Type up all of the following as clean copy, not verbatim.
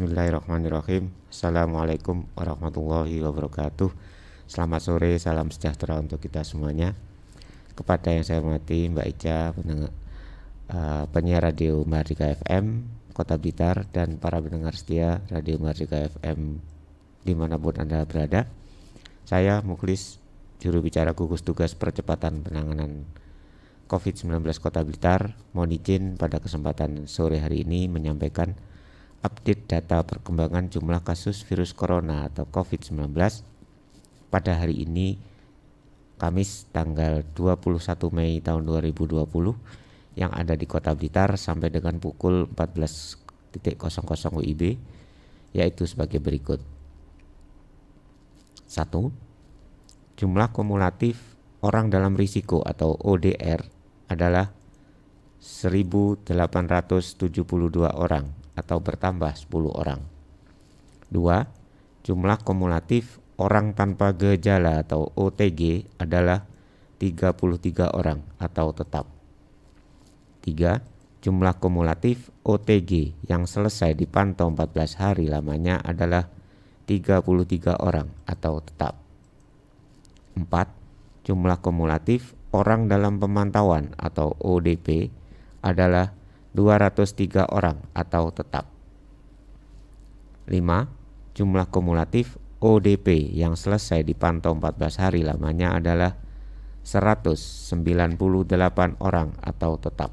Bismillahirrahmanirrahim. Assalamualaikum warahmatullahi wabarakatuh. Selamat sore, salam sejahtera untuk kita semuanya. Kepada yang saya hormati Mbak Ica, penyiar Radio Mahardika FM Kota Blitar, dan para pendengar setia Radio Mahardika FM dimanapun Anda berada. Saya Mukhlis, juru bicara gugus tugas percepatan penanganan COVID-19 Kota Blitar, mohon izin pada kesempatan sore hari ini menyampaikan update data perkembangan jumlah kasus virus corona atau COVID-19 pada hari ini, Kamis tanggal 21 Mei tahun 2020 yang ada di Kota Blitar sampai dengan pukul 14.00 WIB, yaitu sebagai berikut. 1. Jumlah kumulatif orang dalam risiko atau ODR adalah 1.872 orang atau bertambah 10 orang. 2. Jumlah kumulatif orang tanpa gejala atau OTG adalah 33 orang atau tetap. 3. Jumlah kumulatif OTG yang selesai dipantau 14 hari lamanya adalah 33 orang atau tetap. 4. Jumlah kumulatif orang dalam pemantauan atau ODP adalah 203 orang atau tetap. 5. Jumlah kumulatif ODP yang selesai dipantau 14 hari lamanya adalah 198 orang atau tetap.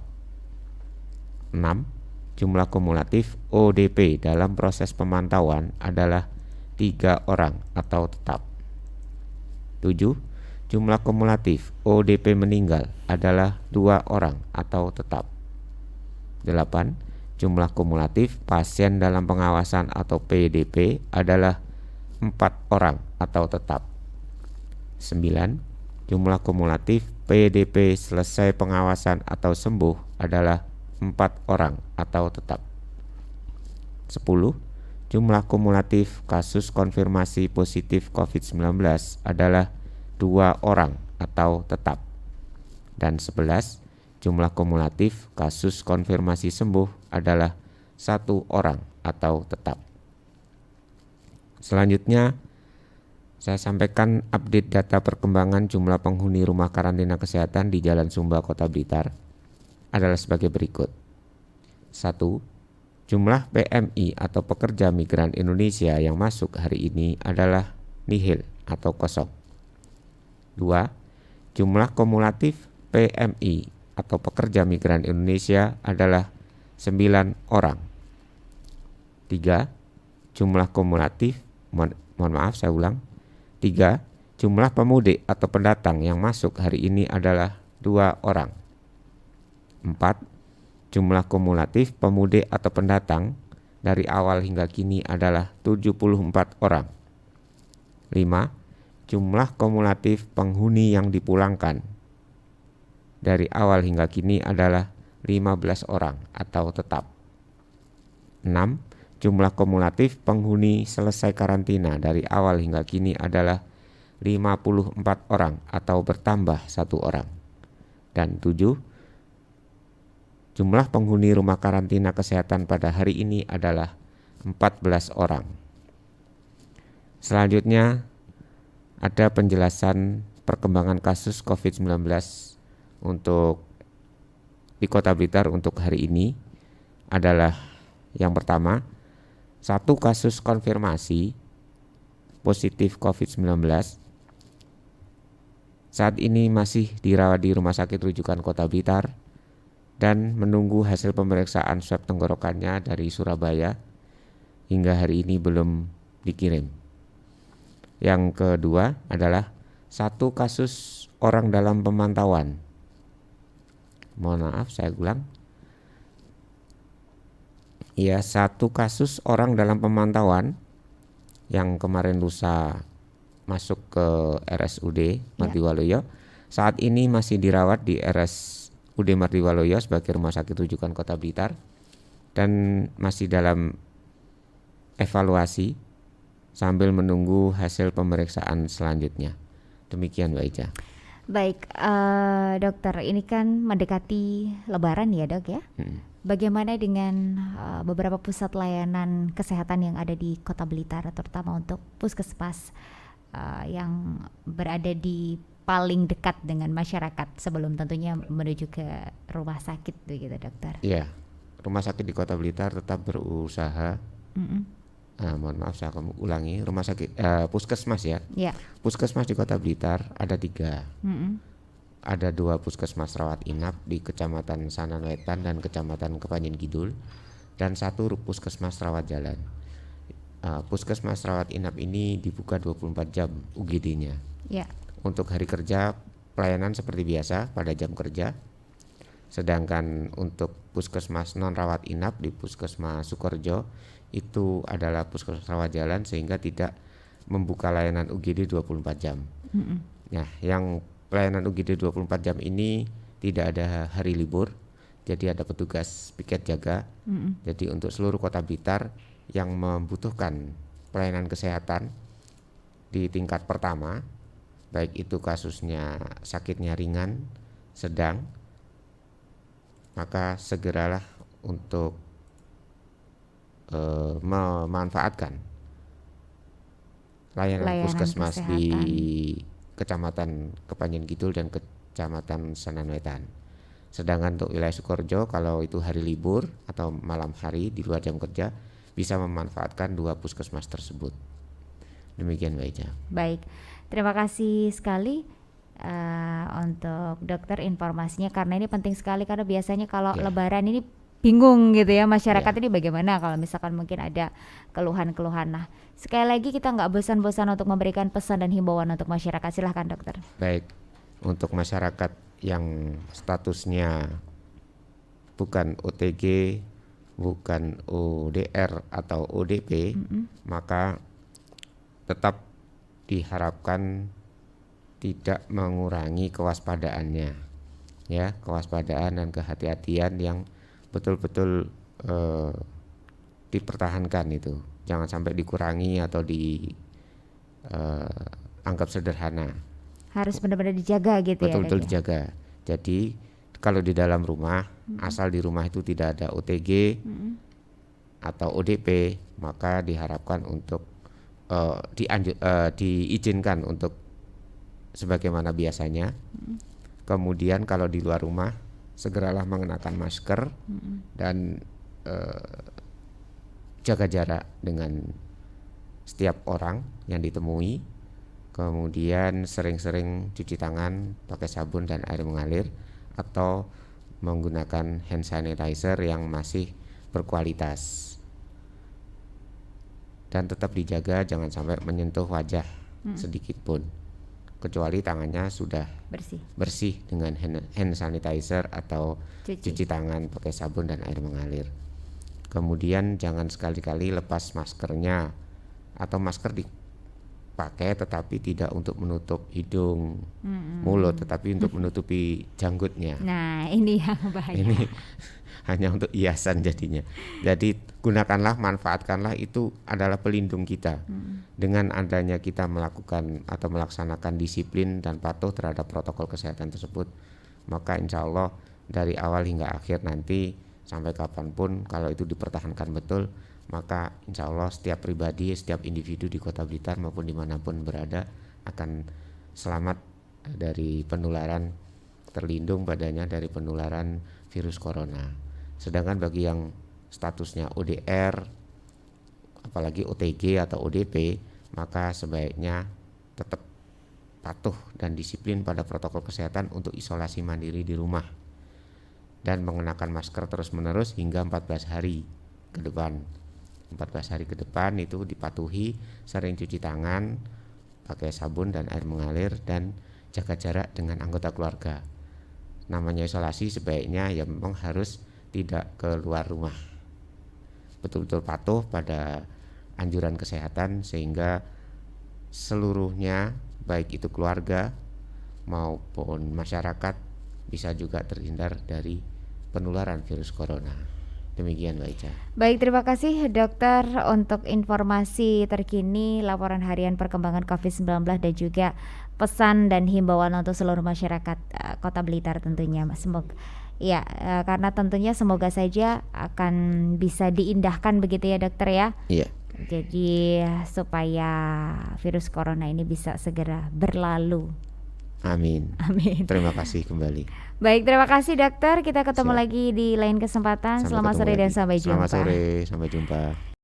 6. Jumlah kumulatif ODP dalam proses pemantauan adalah 3 orang atau tetap. 7. Jumlah kumulatif ODP meninggal adalah 2 orang atau tetap. 8. Jumlah kumulatif pasien dalam pengawasan atau PDP adalah 4 orang atau tetap. 9. Jumlah kumulatif PDP selesai pengawasan atau sembuh adalah 4 orang atau tetap. 10. Jumlah kumulatif kasus konfirmasi positif COVID-19 adalah 2 orang atau tetap. Dan 11. Jumlah kumulatif kasus konfirmasi sembuh adalah 1 orang atau tetap. Selanjutnya, saya sampaikan update data perkembangan jumlah penghuni rumah karantina kesehatan di Jalan Sumba, Kota Blitar adalah sebagai berikut. 1. Jumlah PMI atau pekerja migran Indonesia yang masuk hari ini adalah nihil atau kosong. 2. Jumlah kumulatif PMI atau pekerja migran Indonesia adalah 9 orang. 3. Jumlah kumulatif, saya ulang. 3. Jumlah pemudik atau pendatang yang masuk hari ini adalah 2 orang. 4. Jumlah kumulatif pemudik atau pendatang dari awal hingga kini adalah 74 orang. 5. Jumlah kumulatif penghuni yang dipulangkan dari awal hingga kini adalah 15 orang atau tetap. 6. Jumlah kumulatif penghuni selesai karantina dari awal hingga kini adalah 54 orang atau bertambah 1 orang. Dan 7. Jumlah penghuni rumah karantina kesehatan pada hari ini adalah 14 orang. Selanjutnya ada penjelasan perkembangan kasus COVID-19 untuk di Kota Blitar untuk hari ini adalah yang pertama, 1 kasus konfirmasi positif COVID-19 saat ini masih dirawat di Rumah Sakit Rujukan Kota Blitar dan menunggu hasil pemeriksaan swab tenggorokannya dari Surabaya hingga hari ini belum dikirim. Yang kedua adalah 1 kasus orang dalam pemantauan. Mohon maaf, saya ulang. Ya, 1 kasus orang dalam pemantauan yang kemarin lusa masuk ke RSUD Mardiwaloyo. Saat ini masih dirawat di RSUD Mardiwaloyo sebagai rumah sakit rujukan Kota Blitar dan masih dalam evaluasi sambil menunggu hasil pemeriksaan selanjutnya. Demikian Mbak Ica. Baik, dokter, ini kan mendekati Lebaran ya dok ya. Hmm. Bagaimana dengan beberapa pusat layanan kesehatan yang ada di Kota Blitar, terutama untuk puskesmas yang berada di paling dekat dengan masyarakat sebelum tentunya menuju ke rumah sakit begitu dokter. Iya, rumah sakit di Kota Blitar tetap berusaha. Mm-mm. Mohon maaf saya akan ulangi, rumah sakit puskesmas ya. Ya. Puskesmas di Kota Blitar ada 3. Mm-mm. Ada 2 puskesmas rawat inap di Kecamatan Sanan Wetan dan Kecamatan Kepanjen Kidul, dan 1 puskesmas rawat jalan. Puskesmas rawat inap ini dibuka 24 jam UGD-nya. Ya. Untuk hari kerja pelayanan seperti biasa pada jam kerja. Sedangkan untuk puskesmas non rawat inap di Puskesmas Sukorejo itu adalah puskesmas rawat jalan sehingga tidak membuka layanan UGD 24 jam. Mm-mm. Nah, yang pelayanan UGD 24 jam ini tidak ada hari libur. Jadi ada petugas piket jaga. Mm-mm. Jadi untuk seluruh Kota Blitar yang membutuhkan pelayanan kesehatan di tingkat pertama, baik itu kasusnya sakitnya ringan, sedang, maka segeralah untuk memanfaatkan layanan puskesmas kesehatan. di Kecamatan Kepanjen Kidul dan Kecamatan Sanan Wetan. Sedangkan untuk wilayah Sukorejo, kalau itu hari libur atau malam hari di luar jam kerja, bisa memanfaatkan 2 puskesmas tersebut. Demikian Mbak Ica. Baik, terima kasih sekali untuk dokter informasinya, karena ini penting sekali, karena biasanya kalau Ya. Lebaran ini bingung gitu ya masyarakat Ya. ini bagaimana kalau misalkan mungkin ada keluhan-keluhan. Nah, sekali lagi kita nggak bosan-bosan untuk memberikan pesan dan himbauan untuk masyarakat. Silahkan dokter. Baik, untuk masyarakat yang statusnya bukan OTG, bukan ODR atau ODP, maka tetap diharapkan tidak mengurangi kewaspadaannya, ya, kewaspadaan dan kehati-hatian yang betul-betul dipertahankan itu, jangan sampai dikurangi atau dianggap sederhana. Harus benar-benar dijaga gitu ya Betul-betul dok ya. dijaga. Jadi kalau di dalam rumah, asal di rumah itu tidak ada OTG atau ODP, maka diharapkan untuk diizinkan untuk sebagaimana biasanya. Kemudian kalau di luar rumah, segeralah mengenakan masker dan jaga jarak dengan setiap orang yang ditemui. Kemudian sering-sering cuci tangan pakai sabun dan air mengalir atau menggunakan hand sanitizer yang masih berkualitas. Dan tetap dijaga jangan sampai menyentuh wajah sedikit pun, kecuali tangannya sudah bersih dengan hand sanitizer atau cuci tangan pakai sabun dan air mengalir. Kemudian jangan sekali-kali lepas maskernya, atau masker dipakai tetapi tidak untuk menutup hidung, mulut, tetapi untuk menutupi janggutnya. Nah, ini yang bahaya. Ini hanya untuk hiasan jadinya. Jadi gunakanlah, manfaatkanlah, itu adalah pelindung kita. Dengan adanya kita melakukan atau melaksanakan disiplin dan patuh terhadap protokol kesehatan tersebut, maka insya Allah dari awal hingga akhir nanti sampai kapanpun, kalau itu dipertahankan betul, maka insya Allah setiap pribadi, setiap individu di Kota Blitar maupun dimanapun berada akan selamat dari penularan, terlindung badannya dari penularan virus corona. Sedangkan bagi yang statusnya ODR, apalagi OTG atau ODP, maka sebaiknya tetap patuh dan disiplin pada protokol kesehatan untuk isolasi mandiri di rumah dan mengenakan masker terus-menerus hingga 14 hari ke depan. 14 hari ke depan itu dipatuhi, sering cuci tangan pakai sabun dan air mengalir, dan jaga jarak dengan anggota keluarga. Namanya isolasi, sebaiknya ya memang harus tidak keluar rumah, betul-betul patuh pada anjuran kesehatan sehingga seluruhnya, baik itu keluarga maupun masyarakat, bisa juga terhindar dari penularan virus corona. Demikian Mbak Ica. Baik, terima kasih dokter untuk informasi terkini laporan harian perkembangan COVID-19 dan juga pesan dan himbauan untuk seluruh masyarakat Kota Blitar tentunya. Semoga ya, karena tentunya semoga saja akan bisa diindahkan begitu ya dokter ya. Iya. Jadi supaya virus corona ini bisa segera berlalu. Amin. Amin. Terima kasih kembali. Baik, terima kasih dokter. Kita ketemu Siap. lagi di lain kesempatan. Sampai Selamat ketemu sore dan lagi. sampai jumpa. Selamat sore, sampai jumpa.